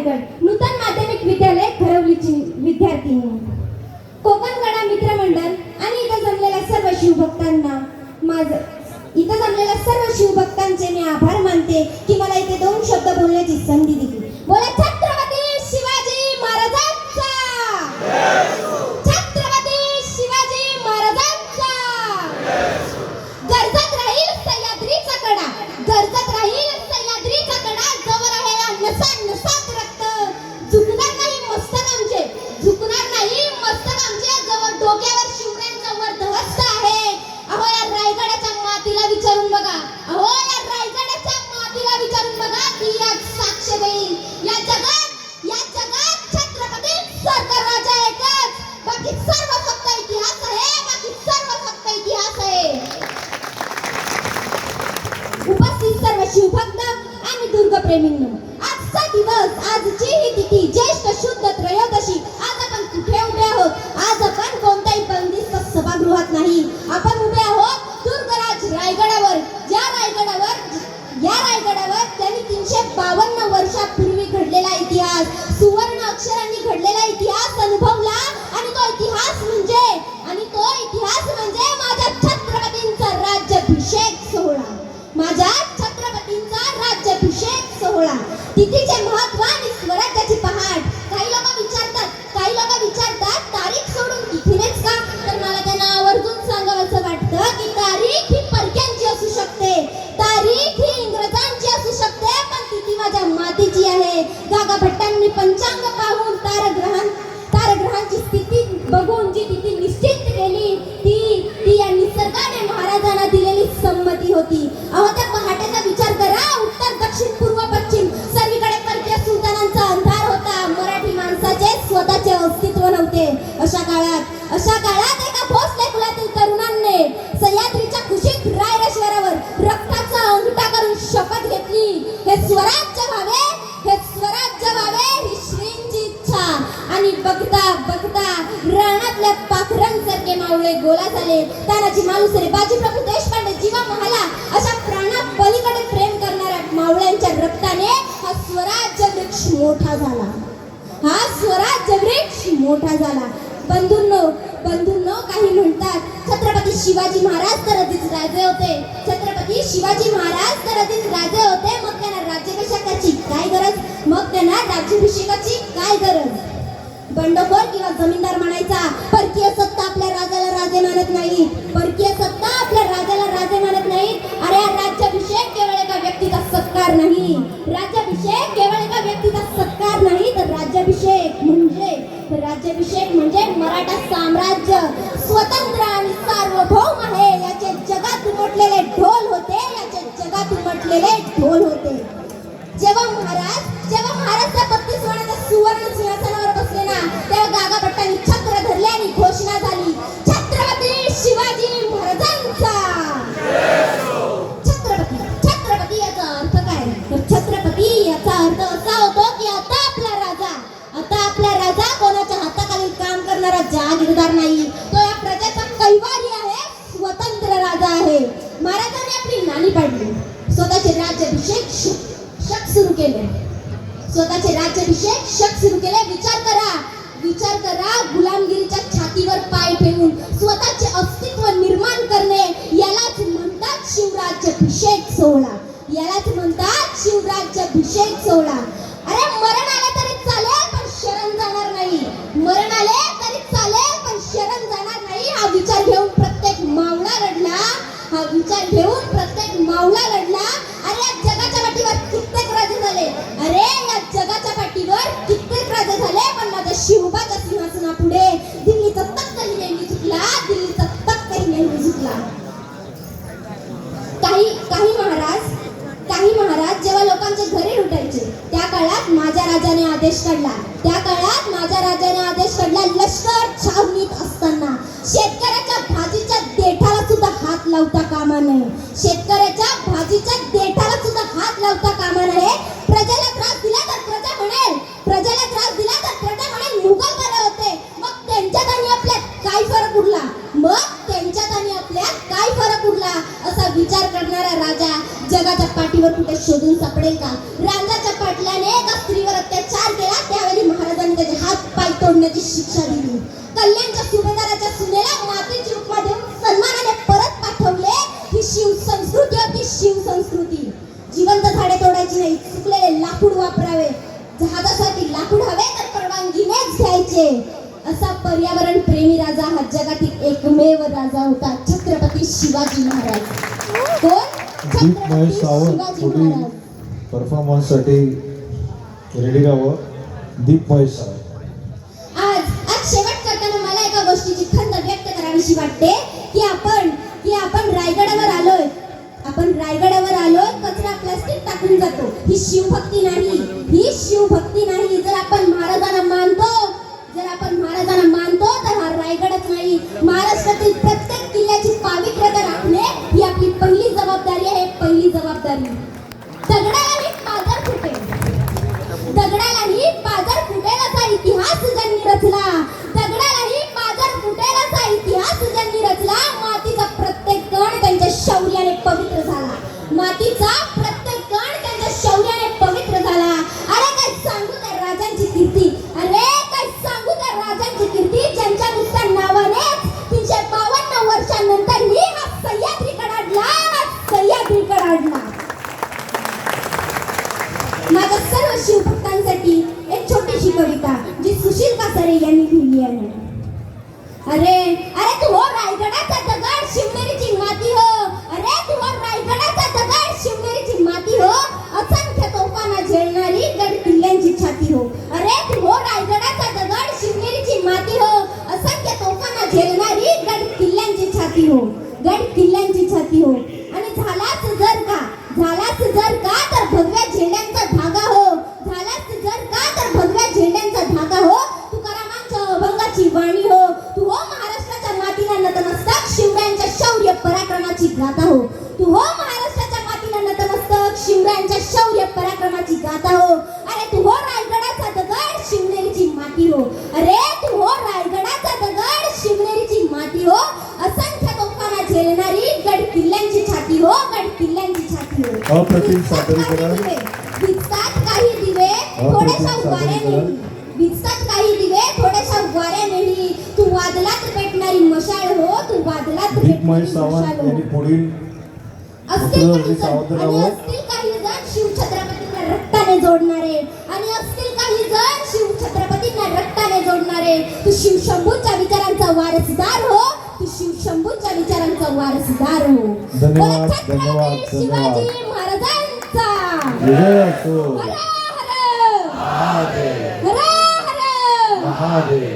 रायगड नूतन माध्यमिक विद्यालय खरवलीची विद्यार्थिनी कोकणकडा मित्रमंडळ आणि इथं जमलेल्या सर्व शिवभक्तांना शिवभक्तांचे मी आभार मानते की मला इथे 2 शब्द बोलण्याची संधी दिली. बोला छत्रपती शिवाजी महाराजांचा, छत्रपती शिवाजी महाराजांचा. गरजत राहील सह्याद्रीचा कडा, गरजत राहील सह्याद्रीचा कडा. जवळ आहे नसात रक्त, झुकणार नाही मस्तक आमचे, झुकणार नाही मस्तक आमचे. जवळ डोक्यावर शिवरायांचा वर ध्वस्त आहे. अहो या रायगडाच्या मातीला विचारून बघा, अहो या रायगडाच्या मातीला विचारून बघा ती आज साक्ष देईल. या जगात छत्रपती सरकार राजा एकच, बाकी सर्व फक्त इतिहास आहे, बाकी सर्व फक्त इतिहास आहे. उपस्थित सर्व शिवभक्त आणि दुर्गप्रेमींनो, आजचा दिवस, आजची ही तिथी ज्येष्ठ शुद्ध त्रयोदशी. आज आपण कुठे उभे आहोत? आज आपण कोणत्याही बंदिस्त सभागृहात नाही, आपण उभे आहोत दुर्गराज रायगडावर. या रायगडावर त्यांनी 352 वर्षापूर्वी घडलेला इतिहास, सुवर्ण अक्षरांनी घडलेला इतिहास अनुभवला. आणि तो इतिहास म्हणजे माझ्या छत्रपतींचा राज्याभिषेक सोहळा, माझ्या छत्रपतींचा राज्याभिषेक सोहळा. तिथीचे महत्त्व आणि स्वराज्याची पहाट. काही लोक विचारतात तारीख सोडून तिथीनेच का? तर मला त्यांना आवर्जून सांगावंसं वाटतं की तारीख ही परक्यांची असू शकते, तारीख ही इंग्रजांची असू शकते, पण तिथी माझ्या मातीची आहे. गागा भट्टांनी पंचांग पाहून तारग्रहांची स्थिती बघून जी तिथी निश्चित केली ती या निसर्गाने महाराजांना दिलेली संमती होती. अहो त्या पहाटेचा विचार करा. उत्तर दक्षिण पूर्व पश्चिम सर्वीकडे परकीय सुलतानांचा अंधार होता. मराठी माणसाचे स्वतःचे अस्तित्व नव्हते. अशा काळात एका भोसले कुलातील तरुणांनी सह्याद्रीच्या कुशीत रायरेश्वरावर रक्ताचा अंगठा करून शपथ घेतली. हे स्वराज्य व्हावे ही श्रींची इच्छा. आणि बघता रानातल्या पाखरांसारखे मावळे गोळा झाले. तानाजी मालुसरे, बाजीप्रभू देशपांडे, जीवा महाला अशा प्राणा पलीकडे प्रेम करणाऱ्या मावळ्यांच्या रक्ताने हा स्वराज्य वृक्ष मोठा झाला. बंधूंनो काही म्हणतात छत्रपती शिवाजी महाराज तर आधीच राजे होते, छत्रपती शिवाजी महाराज तर आधीच राजे होते. मग त्यांना राज्याभिषेकाची काय गरज? बंडखोर किंवा जमीनदार म्हणायचा परकीय सत्ता आपल्या राजाला राजे मानत नाही, परकीय सत्ता आपल्या राजाला राजे मानत नाही. अरे राज्याभिषेक केवळ एका व्यक्तीचा सत्कार नाही, राज्याभिषेक केवळ एका व्यक्तीचा सत्कार नाही, तर राज्याभिषेक म्हणजे मराठा साम्राज्य स्वतंत्र आणि सार्वभौम आहे. याचे जगात उमटलेले ढोल होते. जेव्हा महाराज त्या 32 वनाच्या सुवर्ण सिंहासनावर बसले ना, तेव्हा गागा भट्टांनी छत्र धरले आणि घोषणा झाली, छत्रपती शिवाजी महाराजांचा. छत्रपती याचा अर्थ काय? तर छत्रपती याचा अर्थ असा होतो की आता आपला राजा कोणाच्या हाताखाली काम करणारा जहागीरदार नाही, तो या प्रजेचा कैवारी आहे, स्वतंत्र राजा आहे. महाराजांनी आपली नाणी पाडली, स्वतःचे राज्याभिषेक शक सुरू केले. विचार करा गुलामगिरीच्या छातीवर पाय ठेवून स्वतःचे अस्तित्व निर्माण करणे, यालाच म्हणतात शिवराज्याभिषेक सोहळा. अरे मरण आले तरी चालेल पण शरण जाणार नाही, हा विचार घेऊन प्रत्येक मावळा लढला. अरे या जगाच्या पाठीवर कित्येक राजे झाले, पण माझ्या शिवबाच्या सिंहासनापुढे दिल्लीचा तख्तही नेहमी झुकला. काही महाराज जेव्हा लोकांचे घरे लुटायचे त्या काळात माझ्या राजाने आदेश काढला, लष्कर छावणीत असताना शेतकऱ्याच्या भाजीच्या देठाला सुद्धा हात लावता कामा नये. प्रजेला त्रास दिला तर प्रजा म्हणेल मुघल बरे होते. मग त्यांच्यात आणि आपल्यात काय फरक उरला असा विचार करणारा राजा जगाच्या पाठीवर कुठे शोधून सापडेल का? राजाच्या पाटलाने एका स्त्रीवर अत्याचार केला. तोडण्याची शिक्षा दिली. कल्याणच्या सुभेदाराच्या सुनेला मातेची उपमा देऊन सन्मानाने परत पाठवले. ही शिव संस्कृती होती, शिव संस्कृती. जिवंत झाडे तोडायची नाही, सुकलेले लाकूड वापरावे. जहाजासाठी लाकूड हवे तर परवानगीनेच घ्यायचे. असा पर्यावरण प्रेमी राजा हा जगातील एकमेव राजा होता, छत्रपती शिवाजी महाराज. कोण? दीप महेश छत्रपती सावंत शिवाजी पुढील महाराज. परफॉर्मन्ससाठी रेडी राहावं. दीप महेश सावंत. आज शेवट करताना मला एका गोष्टीची खंत व्यक्त करावीशी वाटते की आपण रायगडावर आलोय. आपण रायगडावर आलोय, कचरा प्लास्टिक टाकून जातो. ही शिवभक्ती नाही, ही शिवभक्ती नाही. जर आपण महाराजांना मानतो तर हा रायगडच नाही, महाराष्ट्रातील प्रत्येक किल्ल्याची पावित्र्यता राखणे ही आपली पहिली जबाबदारी आहे, पहिली जबाबदारी. दगडालाही पाझर फुटेल असा इतिहास ज्यांनी रचला. दगडालाही पाझर फुटेल असा इतिहास ज्यांनी रचला. मातीचा प्रत्येक कण त्यांच्या शौर्याने पवित्र झाला. मातीचा प्रत्येक कण त्यांच्या शौर्याने पवित्र झाला. अरे काय सांगू त्या राजांची कीर्ती, अरे काय सांगू त्या राजांची कीर्ती ज्यांच्या नुसत्या नावानेच 352 वर्षांनंतरही हा सह्याद्रीकडे अडला. माझ्या सर्व शिवभक्तांसाठी एक छोटीशी कविता जी सुशील कासारे यांनी लिहिली आहे. अरे तू हो रायगडाचा दगड, शिवनेरीची माती हो. अरे तू हो रायगडाचा दगड, शिवनेरीची माती हो. असंख्य तोफांना झेलणारी गड किल्ल्यांची छाती हो. अरे तू हो रायगडाचा दगड, शिवनेरीची माती हो. असंख्य तोफांना झेलणारी गड किल्ल्यांची छाती हो. गड किल्ल्यांची छाती हो. आणि झालाच जर का तर भगव्या झेंड्यांचा धागा हो. झालाच जर का तर भगव्या झेंड्यांचा धागा हो. तुकारामांच्या अभंगाची वाणी हो. तू हो महाराष्ट्राच्या मातीला नतमस्तक, शिवरायांच्या शौर्य पराक्रमाची गाथा हो. तू हो महाराष्ट्राच्या मातीला नतमस्तक, शिवरायांच्या शौर्य पराक्रमाची गाथा हो. अरे तू हो रायगडाचा दगड, शिवनेरीची माती हो. अरे तू हो रायगडाचा दगड, शिवनेरीची माती हो. असंख्य तोफांना झेलणारी गड किल्ल्यांची छाती हो. गड किल्ल्यांची छाती हो. अप्रतिम सादरीकरण. विजतात काही दिवे थोड्याशा वाऱ्यानेही. तू वादलात पेटणारी मशाळ हो. तू वादलात दीप महेश सावंत यांनी पुढील असतील सावध काही जण शिवछत्रपतींना रक्ताने जोडणारे. तू शिवशंभूच्या विचारांचा वारसदार हो. धन्यवाद. शिवाजी महाराजांचा विजय असो. हर हर महादेव. हर हर महादेव.